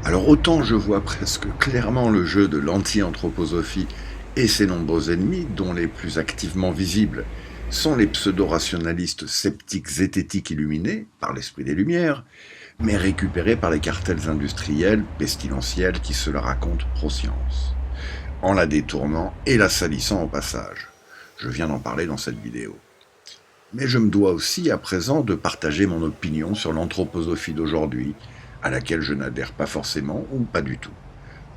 Alors autant je vois presque clairement le jeu de l'anti-anthroposophie et ses nombreux ennemis, dont les plus activement visibles sont les pseudo-rationalistes sceptiques zététiques illuminés par l'esprit des Lumières, mais récupérés par les cartels industriels pestilentiels qui se la racontent pro-science, en la détournant et la salissant au passage. Je viens d'en parler dans cette vidéo. Mais je me dois aussi à présent de partager mon opinion sur l'anthroposophie d'aujourd'hui, à laquelle je n'adhère pas forcément ou pas du tout.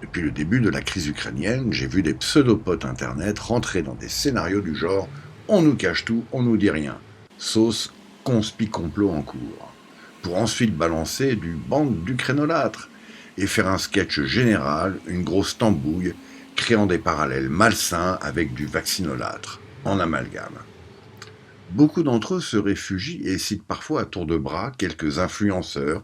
Depuis le début de la crise ukrainienne, j'ai vu des pseudopotes internet rentrer dans des scénarios du genre «on nous cache tout, on nous dit rien», sauce conspi-complot en cours, pour ensuite balancer du bande d'ukrénolâtres et faire un sketch général, une grosse tambouille, créant des parallèles malsains avec du vaccinolâtre, en amalgame. Beaucoup d'entre eux se réfugient et citent parfois à tour de bras quelques influenceurs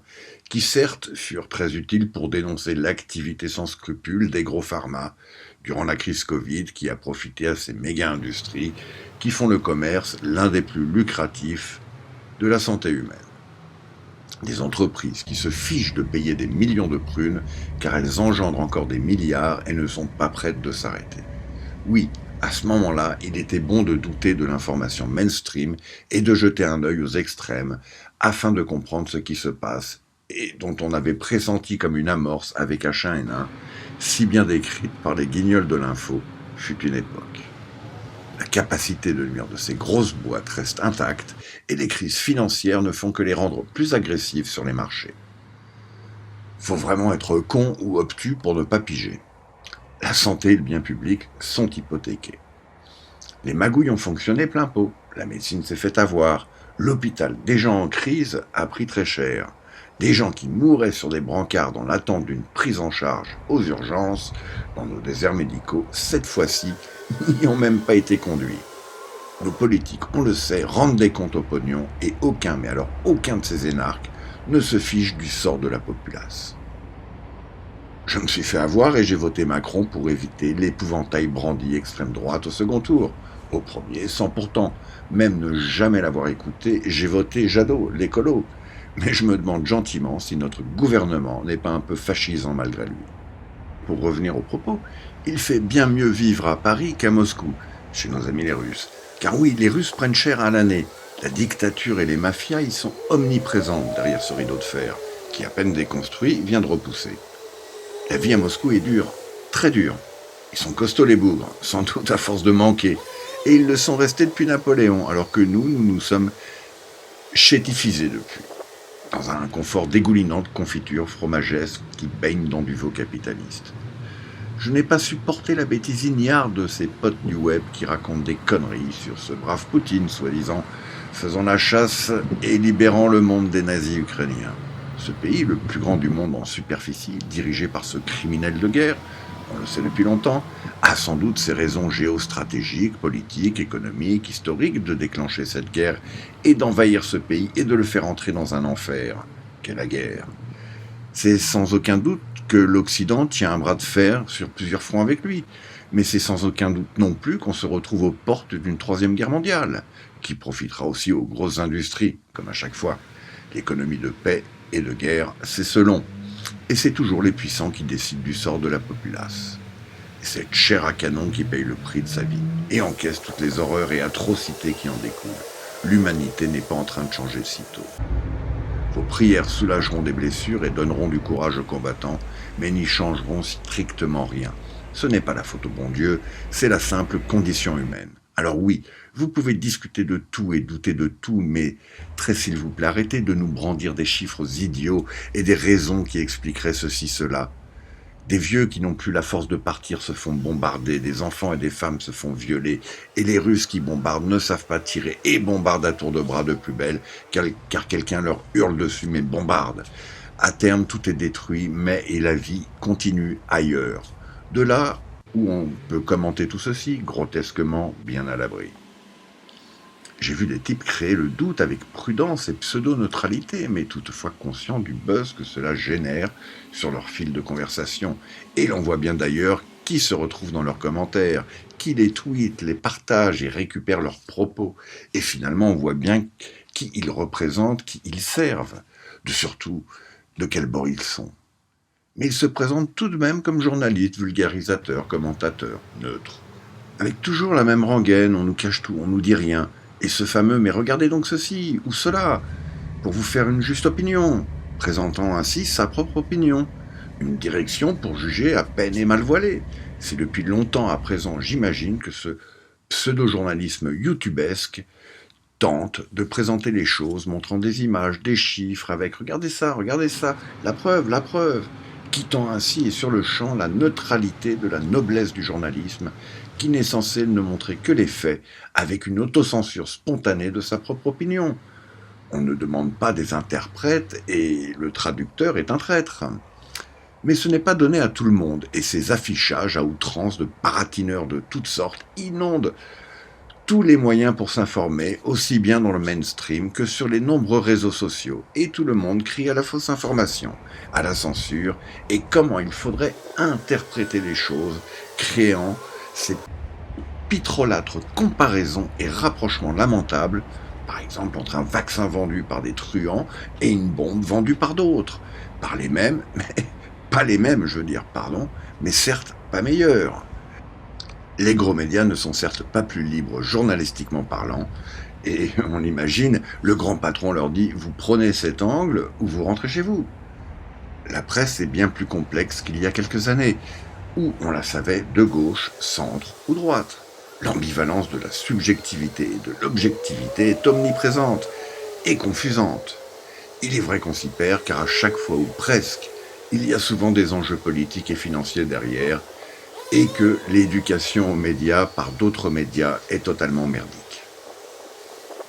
qui certes furent très utiles pour dénoncer l'activité sans scrupules des gros pharma durant la crise Covid qui a profité à ces méga-industries qui font le commerce l'un des plus lucratifs de la santé humaine. Des entreprises qui se fichent de payer des millions de prunes car elles engendrent encore des milliards et ne sont pas prêtes de s'arrêter. Oui, à ce moment-là, il était bon de douter de l'information mainstream et de jeter un œil aux extrêmes afin de comprendre ce qui se passe et dont on avait pressenti comme une amorce avec H1N1, si bien décrite par les guignols de l'info, fut une époque. La capacité de nuire de ces grosses boîtes reste intacte et les crises financières ne font que les rendre plus agressives sur les marchés. Faut vraiment être con ou obtus pour ne pas piger. La santé et le bien public sont hypothéqués. Les magouilles ont fonctionné plein pot, la médecine s'est fait avoir, l'hôpital des gens en crise a pris très cher. Des gens qui mouraient sur des brancards dans l'attente d'une prise en charge aux urgences, dans nos déserts médicaux, cette fois-ci, n'y ont même pas été conduits. Nos politiques, on le sait, rendent des comptes au pognon et aucun, mais alors aucun de ces énarques ne se fiche du sort de la populace. Je me suis fait avoir et j'ai voté Macron pour éviter l'épouvantail brandi extrême droite au second tour. Au premier, sans pourtant même ne jamais l'avoir écouté, j'ai voté Jadot, l'écolo. Mais je me demande gentiment si notre gouvernement n'est pas un peu fascisant malgré lui. Pour revenir au propos, il fait bien mieux vivre à Paris qu'à Moscou, chez nos amis les Russes. Car oui, les Russes prennent cher à l'année. La dictature et les mafias y sont omniprésentes derrière ce rideau de fer, qui à peine déconstruit vient de repousser. La vie à Moscou est dure, très dure. Ils sont costauds les bougres, sans doute à force de manquer. Et ils le sont restés depuis Napoléon, alors que nous nous sommes chétifisés depuis, dans un confort dégoulinant de confitures fromagesques qui baignent dans du veau capitaliste. Je n'ai pas supporté la bêtise ignare de ces potes du web qui racontent des conneries sur ce brave Poutine, soi-disant, faisant la chasse et libérant le monde des nazis ukrainiens. Ce pays, le plus grand du monde en superficie, dirigé par ce criminel de guerre, on le sait depuis longtemps, a sans doute ses raisons géostratégiques, politiques, économiques, historiques de déclencher cette guerre et d'envahir ce pays et de le faire entrer dans un enfer qu'est la guerre. C'est sans aucun doute que l'Occident tient un bras de fer sur plusieurs fronts avec lui, mais c'est sans aucun doute non plus qu'on se retrouve aux portes d'une troisième guerre mondiale, qui profitera aussi aux grosses industries, comme à chaque fois. L'économie de paix et de guerre, c'est selon. Et c'est toujours les puissants qui décident du sort de la populace. Et c'est cette chair à canon qui paye le prix de sa vie, et encaisse toutes les horreurs et atrocités qui en découlent. L'humanité n'est pas en train de changer si tôt. Vos prières soulageront des blessures et donneront du courage aux combattants, mais n'y changeront strictement rien. Ce n'est pas la faute au bon Dieu, c'est la simple condition humaine. Alors oui, vous pouvez discuter de tout et douter de tout, mais très s'il vous plaît, arrêtez de nous brandir des chiffres idiots et des raisons qui expliqueraient ceci, cela. Des vieux qui n'ont plus la force de partir se font bombarder, des enfants et des femmes se font violer, et les Russes qui bombardent ne savent pas tirer et bombardent à tour de bras de plus belle, car quelqu'un leur hurle dessus mais bombarde. À terme, tout est détruit, mais et la vie continue ailleurs. De là où on peut commenter tout ceci, grotesquement bien à l'abri. J'ai vu des types créer le doute avec prudence et pseudo-neutralité, mais toutefois conscients du buzz que cela génère sur leur fil de conversation. Et l'on voit bien d'ailleurs qui se retrouve dans leurs commentaires, qui les tweet, les partage et récupère leurs propos. Et finalement, on voit bien qui ils représentent, qui ils servent, surtout de quel bord ils sont. mais il se présente tout de même comme journaliste, vulgarisateur, commentateur, neutre. Avec toujours la même rengaine, on nous cache tout, on nous dit rien. Et ce fameux « mais regardez donc ceci ou cela » pour vous faire une juste opinion, présentant ainsi sa propre opinion. Une direction pour juger à peine et mal voilée. C'est depuis longtemps à présent, j'imagine, que ce pseudo-journalisme youtubesque tente de présenter les choses, montrant des images, des chiffres, avec « regardez ça, la preuve », quittant ainsi et sur le champ la neutralité de la noblesse du journalisme, qui n'est censé ne montrer que les faits, avec une autocensure spontanée de sa propre opinion. On ne demande pas des interprètes et le traducteur est un traître. Mais ce n'est pas donné à tout le monde, et ces affichages à outrance de paratineurs de toutes sortes inondent tous les moyens pour s'informer, aussi bien dans le mainstream que sur les nombreux réseaux sociaux, et tout le monde crie à la fausse information, à la censure, et comment il faudrait interpréter les choses, créant ces pitrolâtres comparaisons et rapprochements lamentables, par exemple entre un vaccin vendu par des truands et une bombe vendue par d'autres, par les mêmes, mais pas les mêmes, mais certes pas meilleurs. Les gros médias ne sont certes pas plus libres journalistiquement parlant, et on imagine, le grand patron leur dit « vous prenez cet angle ou vous rentrez chez vous ». La presse est bien plus complexe qu'il y a quelques années, où on la savait de gauche, centre ou droite. L'ambivalence de la subjectivité et de l'objectivité est omniprésente et confusante. Il est vrai qu'on s'y perd, car à chaque fois ou presque, il y a souvent des enjeux politiques et financiers derrière, et que l'éducation aux médias par d'autres médias est totalement merdique.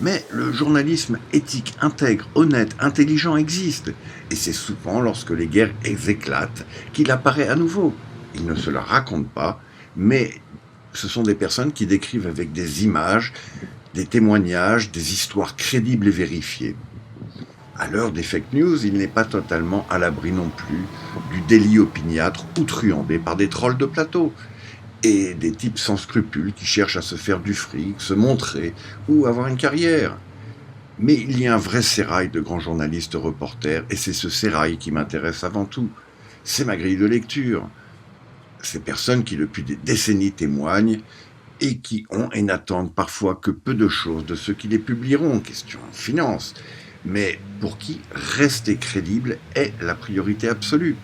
Mais le journalisme éthique, intègre, honnête, intelligent existe, et c'est souvent lorsque les guerres éclatent qu'il apparaît à nouveau. Il ne se la raconte pas, mais ce sont des personnes qui décrivent avec des images, des témoignages, des histoires crédibles et vérifiées. À l'heure des fake news, il n'est pas totalement à l'abri non plus du délit opiniâtre ou truandé par des trolls de plateau et des types sans scrupules qui cherchent à se faire du fric, se montrer ou avoir une carrière. Mais il y a un vrai sérail de grands journalistes reporters et c'est ce sérail qui m'intéresse avant tout. C'est ma grille de lecture. Ces personnes qui depuis des décennies témoignent et qui ont et n'attendent parfois que peu de choses de ceux qui les publieront, question finance, mais pour qui rester crédible est la priorité absolue.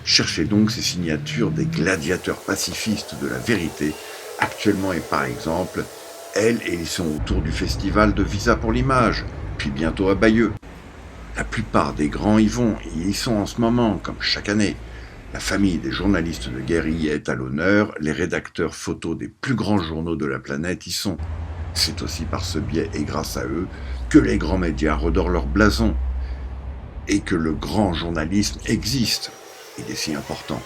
Cherchez donc ces signatures des gladiateurs pacifistes de la vérité, actuellement et par exemple, elles et ils sont autour du festival de Visa pour l'image, puis bientôt à Bayeux. La plupart des grands y vont, et y sont en ce moment, comme chaque année. La famille des journalistes de guerre y est à l'honneur, les rédacteurs photos des plus grands journaux de la planète y sont. C'est aussi par ce biais et grâce à eux que les grands médias redorent leur blason et que le grand journalisme existe. Il est si important.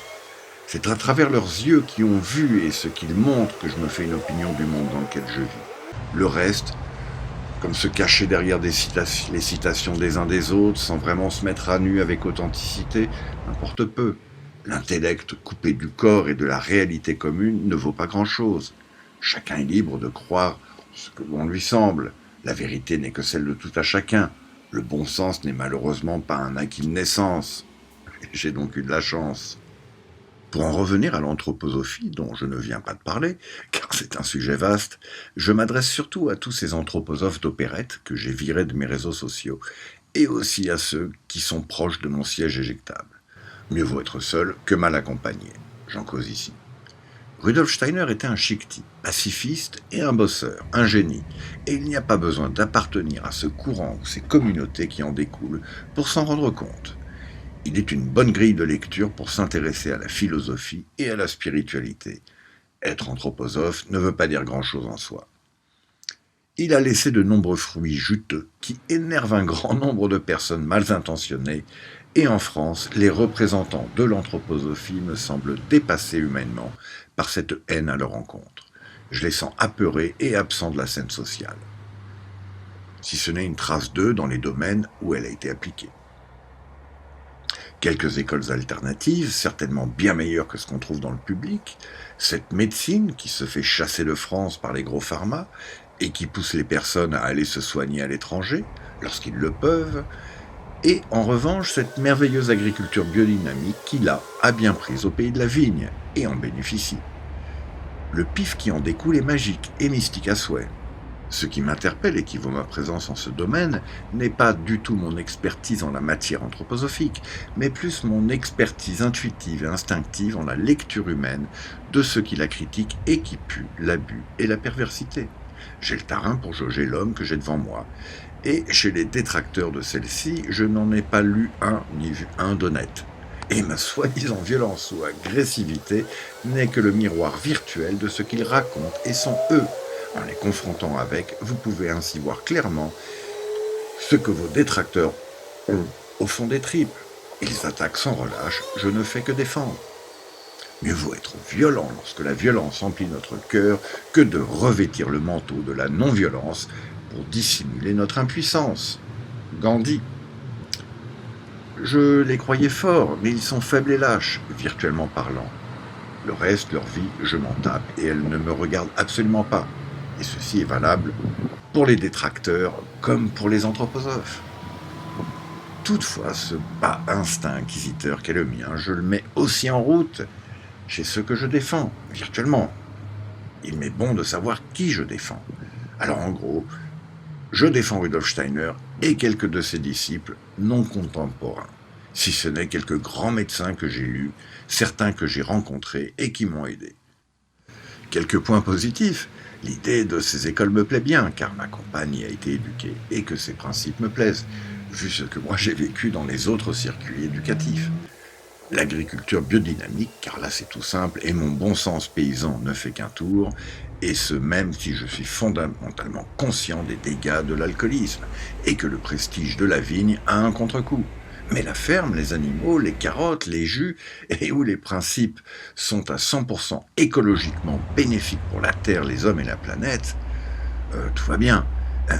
C'est à travers leurs yeux qui ont vu et ce qu'ils montrent que je me fais une opinion du monde dans lequel je vis. Le reste, comme se cacher derrière les citations des uns des autres sans vraiment se mettre à nu avec authenticité, n'importe peu. L'intellect coupé du corps et de la réalité commune ne vaut pas grand-chose. Chacun est libre de croire ce que l'on lui semble. La vérité n'est que celle de tout à chacun. Le bon sens n'est malheureusement pas un acquis de naissance. J'ai donc eu de la chance. Pour en revenir à l'anthroposophie, dont je ne viens pas de parler, car c'est un sujet vaste, je m'adresse surtout à tous ces anthroposophes d'opérette que j'ai virés de mes réseaux sociaux, et aussi à ceux qui sont proches de mon siège éjectable. Mieux vaut être seul que mal accompagné. J'en cause ici. Rudolf Steiner était un chic type, pacifiste et un bosseur, un génie, et il n'y a pas besoin d'appartenir à ce courant ou ces communautés qui en découlent pour s'en rendre compte. Il est une bonne grille de lecture pour s'intéresser à la philosophie et à la spiritualité. Être anthroposophe ne veut pas dire grand-chose en soi. Il a laissé de nombreux fruits juteux qui énervent un grand nombre de personnes mal intentionnées, et en France, les représentants de l'anthroposophie me semblent dépassés humainement par cette haine à leur encontre. Je les sens apeurés et absents de la scène sociale. Si ce n'est une trace d'eux dans les domaines où elle a été appliquée. Quelques écoles alternatives, certainement bien meilleures que ce qu'on trouve dans le public, cette médecine qui se fait chasser de France par les gros pharma et qui pousse les personnes à aller se soigner à l'étranger, lorsqu'ils le peuvent, Et en revanche, cette merveilleuse agriculture biodynamique qui, là, a bien prise au pays de la vigne et en bénéficie. Le pif qui en découle est magique et mystique à souhait. Ce qui m'interpelle et qui vaut ma présence en ce domaine n'est pas du tout mon expertise en la matière anthroposophique, mais plus mon expertise intuitive et instinctive en la lecture humaine de ceux qui la critiquent et qui puent l'abus et la perversité. J'ai le tarin pour jauger l'homme que j'ai devant moi. Et chez les détracteurs de celle-ci, je n'en ai pas lu un ni vu un d'honnête. Et ma soi-disant violence ou agressivité n'est que le miroir virtuel de ce qu'ils racontent et sont eux. En les confrontant avec, vous pouvez ainsi voir clairement ce que vos détracteurs ont au fond des tripes. Ils attaquent sans relâche, je ne fais que défendre. Mieux vaut être violent lorsque la violence emplit notre cœur que de revêtir le manteau de la non-violence pour dissimuler notre impuissance. Gandhi. Je les croyais forts, mais ils sont faibles et lâches, virtuellement parlant. Le reste, leur vie, je m'en tape et elle ne me regarde absolument pas. Et ceci est valable pour les détracteurs comme pour les anthroposophes. Toutefois, ce bas instinct inquisiteur qu'est le mien, je le mets aussi en route chez ceux que je défends, virtuellement. Il m'est bon de savoir qui je défends. Alors en gros, je défends Rudolf Steiner et quelques de ses disciples non contemporains, si ce n'est quelques grands médecins que j'ai lus, certains que j'ai rencontrés et qui m'ont aidé. Quelques points positifs. L'idée de ces écoles me plaît bien, car ma compagne y a été éduquée et que ses principes me plaisent, vu ce que moi j'ai vécu dans les autres circuits éducatifs. L'agriculture biodynamique, car là c'est tout simple, et mon bon sens paysan ne fait qu'un tour, et ce même si je suis fondamentalement conscient des dégâts de l'alcoolisme, et que le prestige de la vigne a un contre-coup. Mais la ferme, les animaux, les carottes, les jus, et où les principes sont à 100% écologiquement bénéfiques pour la Terre, les hommes et la planète, tout va bien.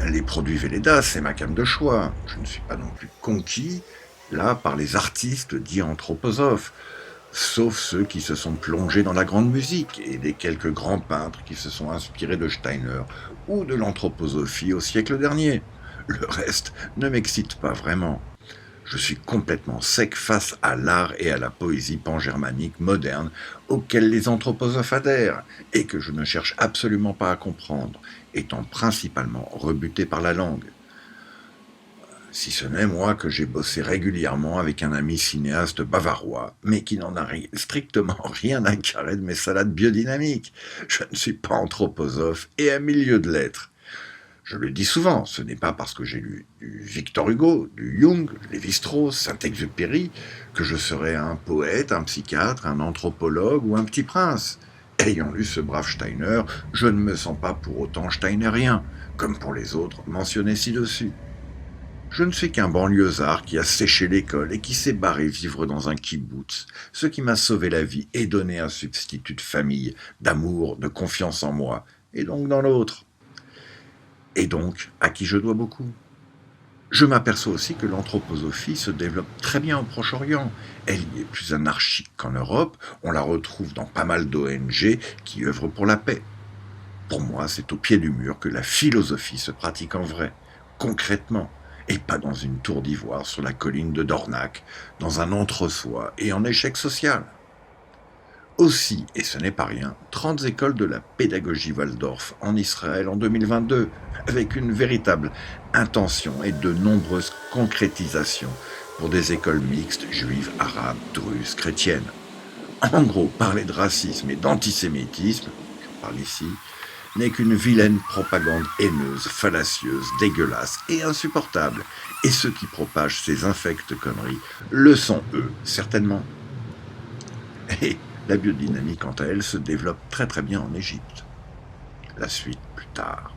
Les produits Velleda, c'est ma came de choix. Je ne suis pas non plus conquis, là, par les artistes dits anthroposophes, sauf ceux qui se sont plongés dans la grande musique et les quelques grands peintres qui se sont inspirés de Steiner ou de l'anthroposophie au siècle dernier. Le reste ne m'excite pas vraiment. Je suis complètement sec face à l'art et à la poésie pangermanique moderne auxquelles les anthroposophes adhèrent et que je ne cherche absolument pas à comprendre, étant principalement rebuté par la langue. Si ce n'est moi que j'ai bossé régulièrement avec un ami cinéaste bavarois, mais qui n'en a strictement rien à carrer de mes salades biodynamiques. Je ne suis pas anthroposophe et à milieu de lettres. Je le dis souvent, ce n'est pas parce que j'ai lu du Victor Hugo, du Jung, Lévi-Strauss, Saint-Exupéry, que je serai un poète, un psychiatre, un anthropologue ou un petit prince. Ayant lu ce brave Steiner, je ne me sens pas pour autant steinerien, comme pour les autres mentionnés ci-dessus. Je ne suis qu'un banlieusard qui a séché l'école et qui s'est barré vivre dans un kibbutz, ce qui m'a sauvé la vie et donné un substitut de famille, d'amour, de confiance en moi, et donc dans l'autre. Et donc, à qui je dois beaucoup. Je m'aperçois aussi que l'anthroposophie se développe très bien au Proche-Orient. Elle y est plus anarchique qu'en Europe, on la retrouve dans pas mal d'ONG qui œuvrent pour la paix. Pour moi, c'est au pied du mur que la philosophie se pratique en vrai, concrètement, et pas dans une tour d'ivoire sur la colline de Dornac, dans un entre-soi et en échec social. Aussi, et ce n'est pas rien, 30 écoles de la pédagogie Waldorf en Israël en 2022, avec une véritable intention et de nombreuses concrétisations pour des écoles mixtes juives, arabes, druzes, chrétiennes. En gros, parler de racisme et d'antisémitisme, j'en parle ici, n'est qu'une vilaine propagande haineuse, fallacieuse, dégueulasse et insupportable. Et ceux qui propagent ces infectes conneries le sont eux, certainement. Et la biodynamie, quant à elle, se développe très très bien en Égypte. La suite plus tard.